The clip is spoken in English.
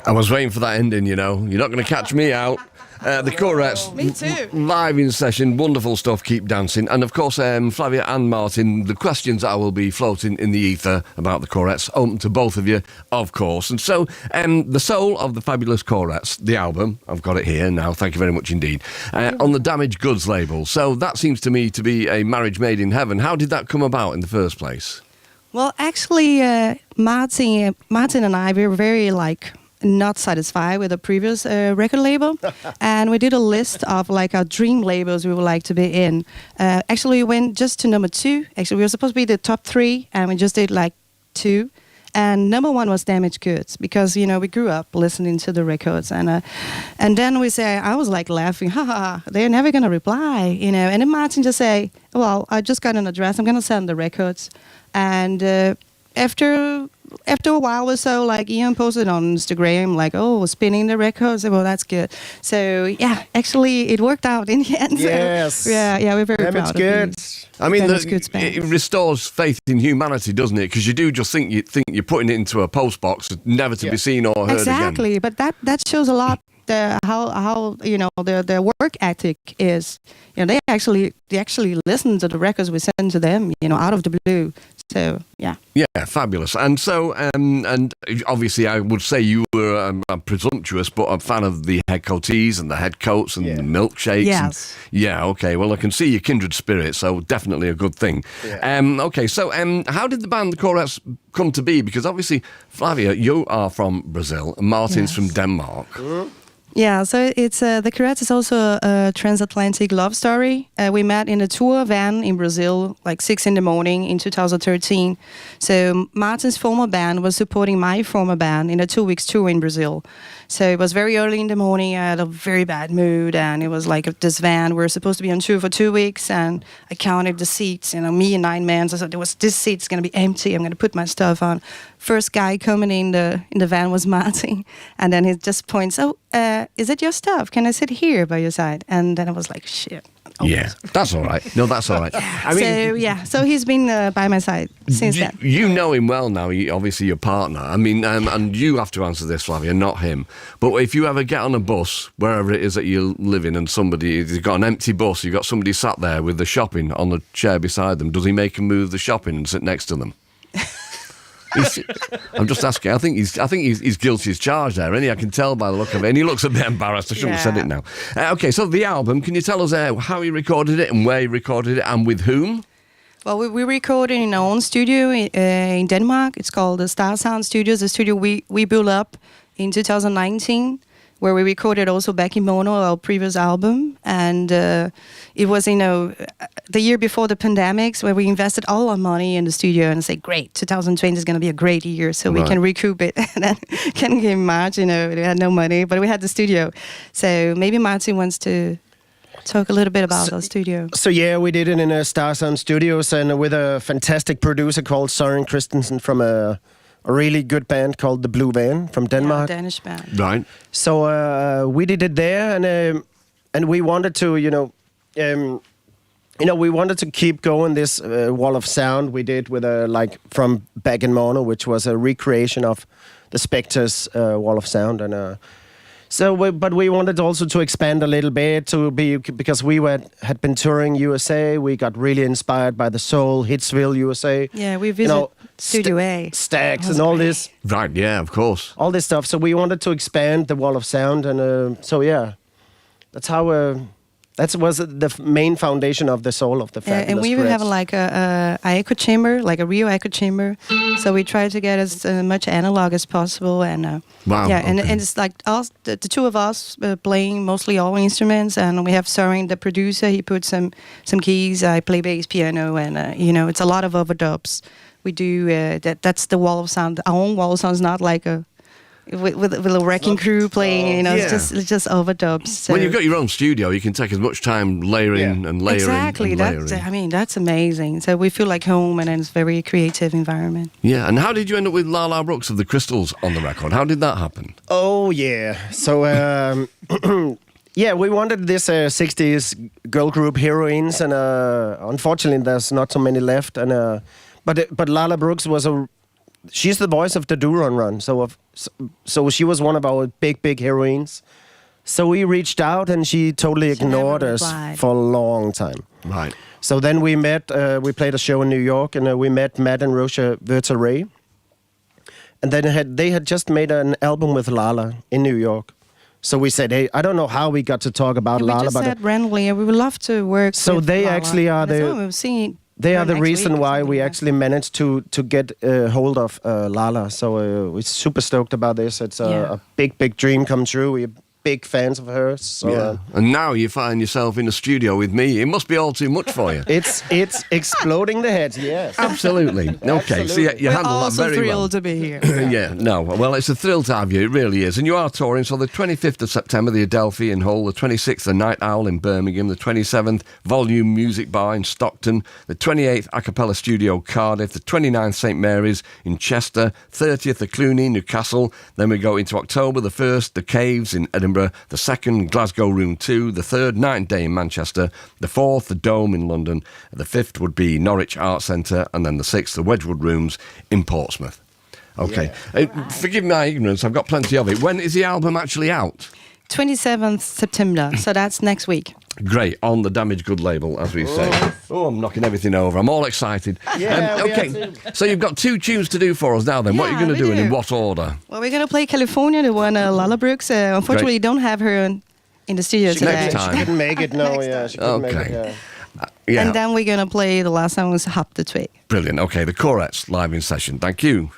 I was waiting for that ending, you know. You're not going to catch me out. The Courettes, Me too. live in session, wonderful stuff, keep dancing. And of course, Flavia and Martin, the questions I will be floating in the ether about the Courettes, open to both of you, of course. And so, the soul of the fabulous Courettes, the album, I've got it here now, thank you very much indeed, on the Damaged Goods label. So that seems to me to be a marriage made in heaven. How did that come about in the first place? Well, actually, Martin and I, we were very not satisfied with the previous record label, and we did a list of our dream labels we would like to be in. Actually, we went just to number 2. Actually, we were supposed to be the top 3, and we just did 2. And number 1 was Damaged Goods, because we grew up listening to the records, and then I was laughing, ha, they're never gonna reply, and then Martin just say, well, I just got an address, I'm gonna send the records, and after a while or so, Ian posted on Instagram, spinning the records. Well, that's good. So yeah, actually, it worked out in the end. Yes. So, yeah, we're very proud of these. I mean, it restores faith in humanity, doesn't it? Because you do just think you're putting it into a post box, never to be seen or heard again. Exactly, but that shows a lot. How their work ethic is. They actually listen to the records we send to them. Out of the blue. So yeah. Yeah, fabulous. And so, and obviously, I would say you were presumptuous, but a fan of the head coatees and the head coats and the milkshakes. Yes. Okay. Well, I can see your kindred spirit, so definitely a good thing. Yeah. Okay. So, how did the band the Courettes come to be? Because obviously, Flavia, you are from Brazil, and Martin's from Denmark. Mm-hmm. Yeah, so it's the Courettes is also a transatlantic love story. We met in a tour van in Brazil, 6 in the morning in 2013. So Martin's former band was supporting my former band in a 2-week tour in Brazil. So it was very early in the morning. I had a very bad mood, and it was this van. We were supposed to be on tour for 2 weeks, and I counted the seats. Me and 9 men. So I said, this seat's going to be empty. I'm going to put my stuff on. First guy coming in the van was Martin, and then he just points, is it your stuff? Can I sit here by your side? And then I was like, shit. Oh. Yeah, that's all right. No, that's all right. I mean, so he's been by my side since then. You know him well now, obviously your partner. I mean, and you have to answer this, Flavia, not him. But if you ever get on a bus, wherever it is that you live in, and you've got an empty bus, you've got somebody sat there with the shopping on the chair beside them, does he make them move the shopping and sit next to them? I'm just asking. I think he's guilty as charged there, isn't he? I can tell by the look of it. And he looks a bit embarrassed. I shouldn't have said it now. Okay, so the album, can you tell us how he recorded it and where he recorded it and with whom? Well, we recorded in our own studio in Denmark. It's called the Star Sound Studios, the studio we built up in 2019, where we recorded also back in Mono, our previous album. And it was, the year before the pandemics, where we invested all our money in the studio and said, great, 2020 is going to be a great year, so we can recoup it. And then can give March, we had no money, but we had the studio. So maybe Martin wants to talk a little bit about our studio. So yeah, we did it in a Star Sound Studios, and with a fantastic producer called Søren Christensen from a really good band called the Blue Van from Denmark. Yeah, Danish band. Right. So we did it there, and we wanted to, we wanted to keep going this wall of sound we did with from back in Mono, which was a recreation of the Spectres wall of sound, and but we wanted also to expand a little bit because we had been touring USA. We got really inspired by the soul, Hitsville, USA. Yeah, we visited Studio A. Stacks and all this. Right, yeah, of course. All this stuff. So we wanted to expand the wall of sound, and that's how. That was the main foundation of the soul of the fabulous and we even have a echo chamber, a real echo chamber. So we try to get as much analog as possible. And wow, yeah, okay. and it's us, the two of us playing mostly all instruments, and we have Søren, the producer. He puts some keys. I play bass, piano, and it's a lot of overdubs. We do that's the wall of sound. Our own wall of sound is not like a. With a wrecking crew playing, it's just overdubs. So. When you've got your own studio, you can take as much time layering and layering. Exactly, and layering. That's amazing. So we feel like home, and it's a very creative environment. Yeah, and how did you end up with Lala Brooks of the Crystals on the record? How did that happen? Oh yeah, so we wanted this 60s girl group heroines, and unfortunately, there's not so many left. And but Lala Brooks was she's the voice of the Do Run Run. So she was one of our big heroines. So we reached out, and she totally ignored us for a long time. Right. So then we met. We played a show in New York, and we met Matt and Rocha Verteret. And then they had just made an album with Lala in New York. So we said, hey, I don't know how we got to talk about Lala. We just said randomly, we would love to work with they Lala. actually are They are the reason why we actually managed to get hold of Lala. So we're super stoked about this. It's a big dream come true. We're big fans of hers. So, and now you find yourself in a studio with me. It must be all too much for you. It's exploding the head, yes. Absolutely. Okay, so you handle that very well. We're also thrilled to be here. Well, it's a thrill to have you. It really is. And you are touring. So the 25th of September, the Adelphi in Hull. The 26th, the Night Owl in Birmingham. The 27th, Volume Music Bar in Stockton. The 28th, Acapella Studio Cardiff. The 29th, St Mary's in Chester. 30th, the Cluny, Newcastle. Then we go into October. The 1st, the Caves in Edinburgh. The 2nd, Glasgow Room 2. The 3rd, Night and Day in Manchester. The 4th, the Dome in London. The 5th would be Norwich Arts Centre. And then the 6th, the Wedgwood Rooms in Portsmouth. Okay. Forgive my ignorance, I've got plenty of it. When is the album actually out? 27th September, so that's next week. Great, on the Damaged Good label, as we say. Oh, I'm knocking everything over. I'm all excited. Okay, so you've got 2 tunes to do for us now then. What are you going to do and in what order? Well, we're going to play California, the one Lala Brooks. Unfortunately, we don't have her in the studio today. Next time. She couldn't make it, no. She couldn't make it, And then we're going to play the last song was Hop the Twig. Brilliant. Okay, the Courettes live in session. Thank you.